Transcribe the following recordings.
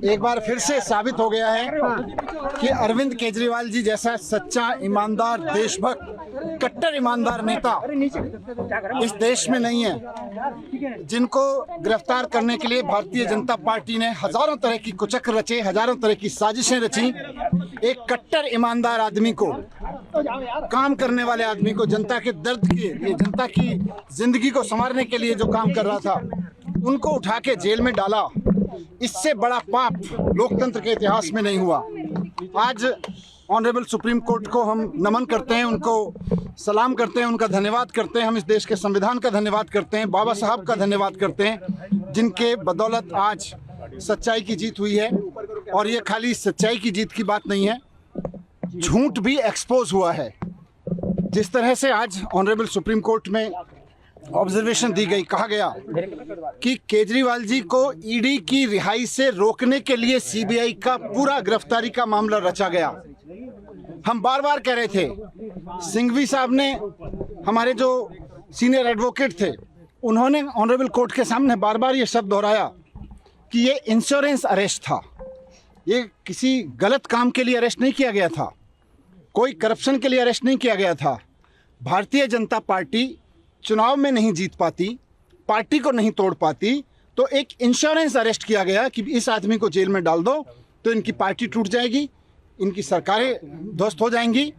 एक बार फिर से साबित हो गया है कि अरविंद केजरीवाल जी जैसा सच्चा, ईमानदार, देशभक्त, कट्टर ईमानदार नेता इस देश में नहीं है। जिनको गिरफ्तार करने के लिए भारतीय जनता पार्टी ने हजारों तरह की कुचक्र रचे, हजारों तरह की साजिशें रची। एक कट्टर ईमानदार आदमी को, काम करने वाले आदमी को, जनता के दर्द के लिए, जनता की जिंदगी को संवारने के लिए जो काम कर रहा था, उनको उठा के जेल में डाला। इससे बड़ा पाप लोकतंत्र के इतिहास में नहीं हुआ। आज ऑनरेबल सुप्रीम कोर्ट को हम नमन करते हैं, उनको सलाम करते हैं, उनका धन्यवाद करते हैं। हम इस देश के संविधान का धन्यवाद करते हैं, बाबा साहब का धन्यवाद करते हैं, जिनके बदौलत आज सच्चाई की जीत हुई है। और ये खाली सच्चाई की जीत की बात नहीं है, झूठ भी एक्सपोज हुआ है। जिस तरह से आज ऑनरेबल सुप्रीम कोर्ट में ऑब्जर्वेशन दी गई, कहा गया कि केजरीवाल जी को ईडी की रिहाई से रोकने के लिए सीबीआई का पूरा गिरफ्तारी का मामला रचा गया। हम बार बार कह रहे थे, सिंघवी साहब ने, हमारे जो सीनियर एडवोकेट थे, उन्होंने ऑनरेबल कोर्ट के सामने बार बार ये शब्द दोहराया कि ये इंश्योरेंस अरेस्ट था, ये किसी गलत काम के लिए अरेस्ट नहीं किया गया था, कोई करप्शन के लिए अरेस्ट नहीं किया गया था। भारतीय जनता पार्टी चुनाव में नहीं जीत पाती, पार्टी को नहीं तोड़ पाती, तो एक इंश्योरेंस अरेस्ट किया गया कि इस आदमी को जेल में डाल दो तो इनकी पार्टी टूट जाएगी, इनकी सरकारें ध्वस्त हो जाएंगी।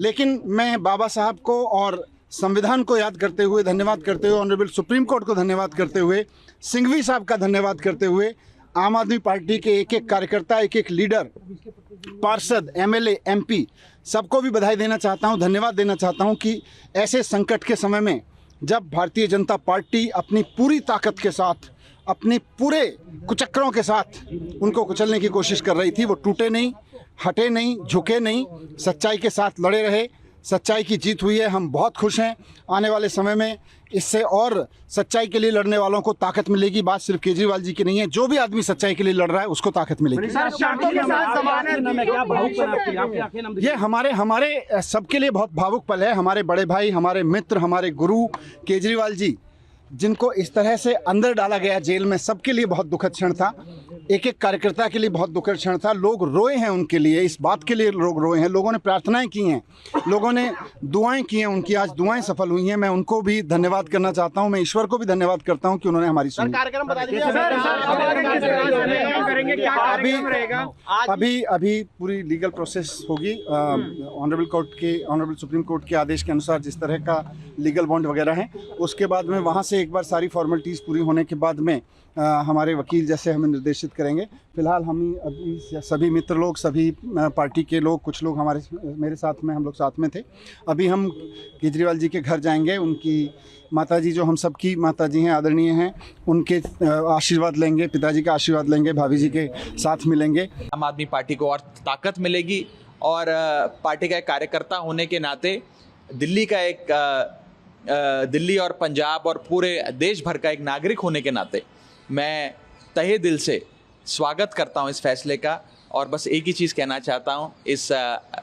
लेकिन मैं बाबा साहब को और संविधान को याद करते हुए, धन्यवाद करते हुए, ऑनरेबल सुप्रीम कोर्ट को धन्यवाद करते हुए, सिंघवी साहब का धन्यवाद करते हुए, आम आदमी पार्टी के एक एक कार्यकर्ता, एक एक लीडर, पार्षद, एमएलए, एमपी, सबको भी बधाई देना चाहता हूं, धन्यवाद देना चाहता हूं कि ऐसे संकट के समय में जब भारतीय जनता पार्टी अपनी पूरी ताकत के साथ, अपने पूरे कुचक्रों के साथ उनको कुचलने की कोशिश कर रही थी, वो टूटे नहीं, हटे नहीं, झुके नहीं, सच्चाई के साथ लड़े रहे। सच्चाई की जीत हुई है, हम बहुत खुश हैं। आने वाले समय में इससे और सच्चाई के लिए लड़ने वालों को ताकत मिलेगी। बात सिर्फ केजरीवाल जी की नहीं है, जो भी आदमी सच्चाई के लिए लड़ रहा है उसको ताकत मिलेगी। ये हमारे सबके लिए बहुत भावुक पल है। हमारे बड़े भाई, हमारे मित्र, हमारे गुरु केजरीवाल जी, जिनको इस तरह से अंदर डाला गया जेल में, सबके लिए बहुत दुखद क्षण था। एक एक कार्यकर्ता के लिए बहुत दुखद क्षण था। लोग रोए हैं उनके लिए, इस बात के लिए लोग रोए हैं। लोगों ने प्रार्थनाएं की हैं, लोगों ने दुआएं की हैं, उनकी आज दुआएं सफल हुई हैं। मैं उनको भी धन्यवाद करना चाहता हूं। मैं ईश्वर को भी धन्यवाद करता हूं कि उन्होंने हमारी सुनी। अभी पूरी लीगल प्रोसेस होगी। ऑनरेबल सुप्रीम कोर्ट के आदेश के अनुसार जिस तरह का लीगल बॉन्ड वगैरह है, उसके बाद में वहाँ से एक बार सारी फॉर्मेलिटीज़ पूरी होने के बाद में हमारे वकील जैसे हमें निर्देशित करेंगे। फिलहाल हम अभी सभी मित्र लोग, सभी पार्टी के लोग, कुछ लोग मेरे साथ में, हम लोग साथ में थे। अभी हम केजरीवाल जी के घर जाएंगे, उनकी माताजी, जो हम सबकी माताजी हैं, आदरणीय हैं, उनके आशीर्वाद लेंगे, पिताजी का आशीर्वाद लेंगे, भाभी जी के साथ मिलेंगे। आम आदमी पार्टी को और ताकत मिलेगी और पार्टी का एक कार्यकर्ता होने के नाते दिल्ली और पंजाब और पूरे देश भर का एक नागरिक होने के नाते मैं तहे दिल से स्वागत करता हूं इस फैसले का। और बस एक ही चीज़ कहना चाहता हूं इस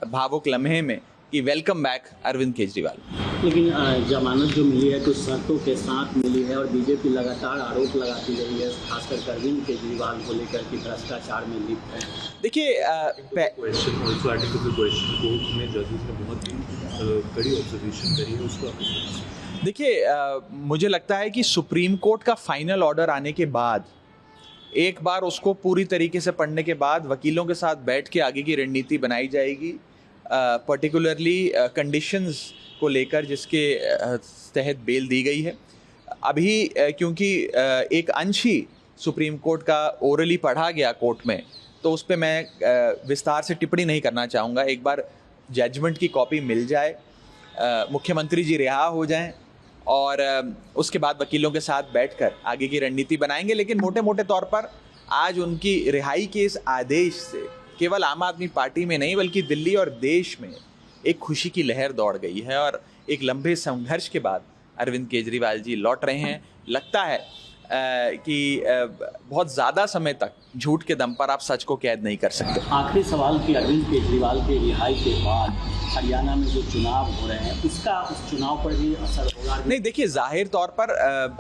भावुक लम्हे में कि वेलकम बैक अरविंद केजरीवाल। लेकिन जमानत जो मिली है कुछ शर्तों के साथ मिली है और बीजेपी लगातार आरोप लगाती रही है, खासकर अरविंद केजरीवाल को लेकर कि भ्रष्टाचार में लिप्त है। देखिए, मुझे लगता है कि सुप्रीम कोर्ट का फाइनल ऑर्डर आने के बाद, एक बार उसको पूरी तरीके से पढ़ने के बाद, वकीलों के साथ बैठ के आगे की रणनीति बनाई जाएगी, पर्टिकुलरली कंडीशंस को लेकर जिसके तहत बेल दी गई है। अभी क्योंकि एक अंश ही सुप्रीम कोर्ट का ओरली पढ़ा गया कोर्ट में, तो उस पर मैं विस्तार से टिप्पणी नहीं करना चाहूँगा। एक बार जजमेंट की कॉपी मिल जाए, मुख्यमंत्री जी रिहा हो जाएं और उसके बाद वकीलों के साथ बैठकर आगे की रणनीति बनाएंगे। लेकिन मोटे मोटे तौर पर आज उनकी रिहाई के इस आदेश से केवल आम आदमी पार्टी में नहीं बल्कि दिल्ली और देश में एक खुशी की लहर दौड़ गई है और एक लंबे संघर्ष के बाद अरविंद केजरीवाल जी लौट रहे हैं। लगता है कि बहुत ज़्यादा समय तक झूठ के दम पर आप सच को कैद नहीं कर सकते। आखिरी सवाल कि अरविंद केजरीवाल के रिहाई के बाद हरियाणा में जो चुनाव हो रहे हैं उसका उस चुनाव पर भी असर होगा? नहीं, देखिए, जाहिर तौर पर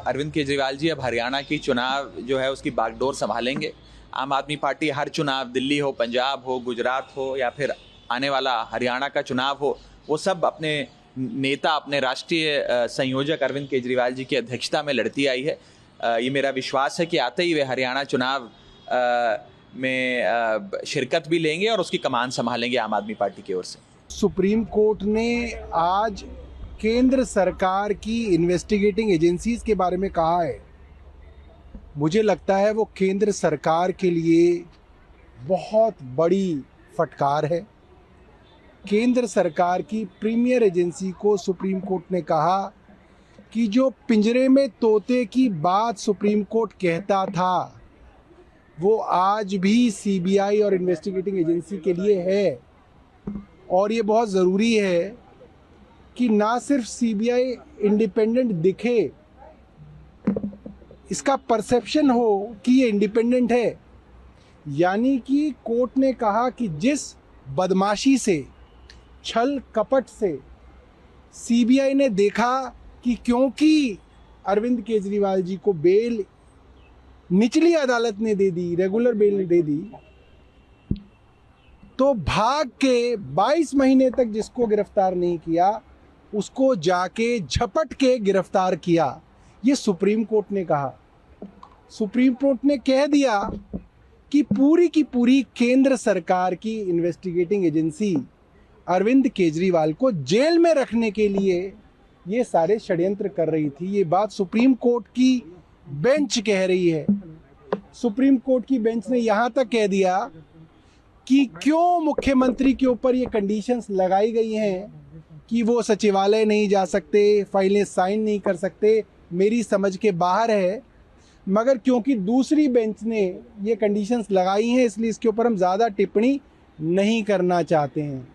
अरविंद केजरीवाल जी अब हरियाणा की चुनाव जो है उसकी बागडोर संभालेंगे। आम आदमी पार्टी हर चुनाव, दिल्ली हो, पंजाब हो, गुजरात हो या फिर आने वाला हरियाणा का चुनाव हो, वो सब अपने नेता, अपने राष्ट्रीय संयोजक अरविंद केजरीवाल जी की अध्यक्षता में लड़ती आई है। ये मेरा विश्वास है कि आते ही वे हरियाणा चुनाव में शिरकत भी लेंगे और उसकी कमान संभालेंगे आम आदमी पार्टी की ओर से। सुप्रीम कोर्ट ने आज केंद्र सरकार की इन्वेस्टिगेटिंग एजेंसीज के बारे में कहा है। मुझे लगता है वो केंद्र सरकार के लिए बहुत बड़ी फटकार है। केंद्र सरकार की प्रीमियर एजेंसी को सुप्रीम कोर्ट ने कहा कि जो पिंजरे में तोते की बात सुप्रीम कोर्ट कहता था वो आज भी सीबीआई और इन्वेस्टिगेटिंग एजेंसी के लिए है। और ये बहुत ज़रूरी है कि ना सिर्फ सीबीआई इंडिपेंडेंट दिखे, इसका परसेप्शन हो कि ये इंडिपेंडेंट है। यानी कि कोर्ट ने कहा कि जिस बदमाशी से, छल कपट से सीबीआई ने देखा कि क्योंकि अरविंद केजरीवाल जी को बेल निचली अदालत ने दे दी, रेगुलर बेल दे दी, तो भाग के 22 महीने तक जिसको गिरफ्तार नहीं किया उसको जाके झपट के गिरफ्तार किया। ये सुप्रीम कोर्ट ने कहा। सुप्रीम कोर्ट ने कह दिया कि पूरी की पूरी केंद्र सरकार की इन्वेस्टिगेटिंग एजेंसी अरविंद केजरीवाल को जेल में रखने के लिए ये सारे षड्यंत्र कर रही थी। ये बात सुप्रीम कोर्ट की बेंच कह रही है। सुप्रीम कोर्ट की बेंच ने यहाँ तक कह दिया कि क्यों मुख्यमंत्री के ऊपर ये कंडीशंस लगाई गई हैं कि वो सचिवालय नहीं जा सकते, फाइलें साइन नहीं कर सकते, मेरी समझ के बाहर है। मगर क्योंकि दूसरी बेंच ने ये कंडीशंस लगाई हैं इसलिए इसके ऊपर हम ज़्यादा टिप्पणी नहीं करना चाहते हैं।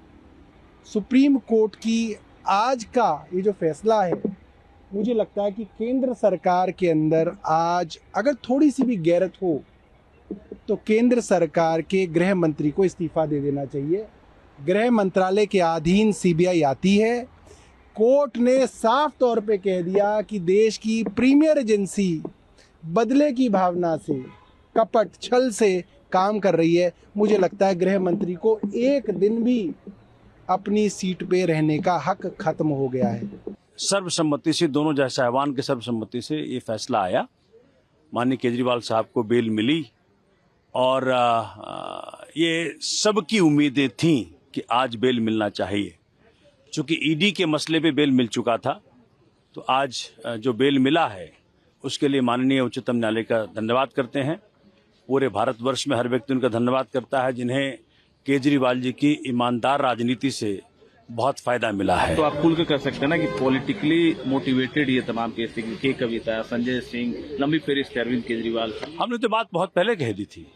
सुप्रीम कोर्ट की आज का ये जो फैसला है, मुझे लगता है कि केंद्र सरकार के अंदर आज अगर थोड़ी सी भी गैरत हो तो केंद्र सरकार के गृह मंत्री को इस्तीफा दे देना चाहिए। गृह मंत्रालय के अधीन सीबीआई आती है। कोर्ट ने साफ तौर पे कह दिया कि देश की प्रीमियर एजेंसी बदले की भावना से, कपट छल से काम कर रही है। मुझे लगता है गृह मंत्री को एक दिन भी अपनी सीट पे रहने का हक खत्म हो गया है। सर्वसम्मति से, दोनों जज साहिबान के सर्वसम्मति से ये फैसला आया। माननीय केजरीवाल साहब को बेल मिली और ये सबकी उम्मीदें थीं कि आज बेल मिलना चाहिए। चूंकि ईडी के मसले पे बेल मिल चुका था, तो आज जो बेल मिला है उसके लिए माननीय उच्चतम न्यायालय का धन्यवाद करते हैं। पूरे भारतवर्ष में हर व्यक्ति उनका धन्यवाद करता है जिन्हें केजरीवाल जी की ईमानदार राजनीति से बहुत फायदा मिला है। तो आप खुल के कर सकते हैं ना कि पॉलिटिकली मोटिवेटेड ये तमाम केस के कविता, संजय सिंह, लंबी फेरिस्त अरविंद केजरीवाल। हमने तो बात बहुत पहले कह दी थी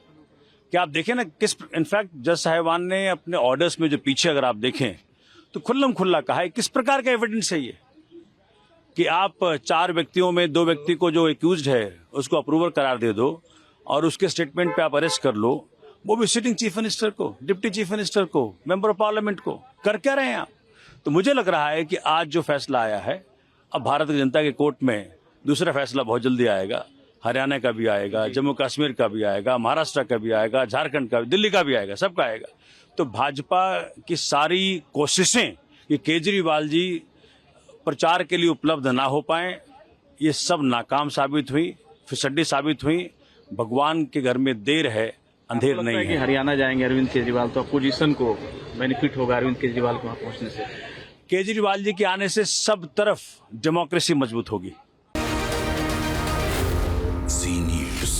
कि आप देखें ना, किस इनफैक्ट जज साहिबान ने अपने ऑर्डर्स में जो पीछे अगर आप देखें तो खुल्लम खुल्ला कहा है किस प्रकार का एविडेंस है ये कि आप 4 व्यक्तियों में 2 व्यक्ति को जो एक्यूज्ड है उसको अप्रूवर करार दे दो और उसके स्टेटमेंट पे आप अरेस्ट कर लो, वो भी सिटिंग चीफ मिनिस्टर को, डिप्टी चीफ मिनिस्टर को, मेंबर ऑफ पार्लियामेंट को। कर क्या रहे हैं आप? तो मुझे लग रहा है कि आज जो फैसला आया है, अब भारत की जनता के कोर्ट में दूसरा फैसला बहुत जल्दी आएगा। हरियाणा का भी आएगा, जम्मू कश्मीर का भी आएगा, महाराष्ट्र का भी आएगा, झारखंड का भी, दिल्ली का भी आएगा, सबका आएगा। तो भाजपा की सारी कोशिशें कि केजरीवाल जी प्रचार के लिए उपलब्ध ना हो पाए, ये सब नाकाम साबित हुई, फिसड्डी साबित हुई। भगवान के घर में देर है, अंधेर नहीं है। कि हरियाणा जाएंगे अरविंद केजरीवाल तो अपोजिशन को बेनिफिट होगा अरविंद केजरीवाल को वहां पहुंचने से। केजरीवाल जी के आने से सब तरफ डेमोक्रेसी मजबूत होगी। Zee News.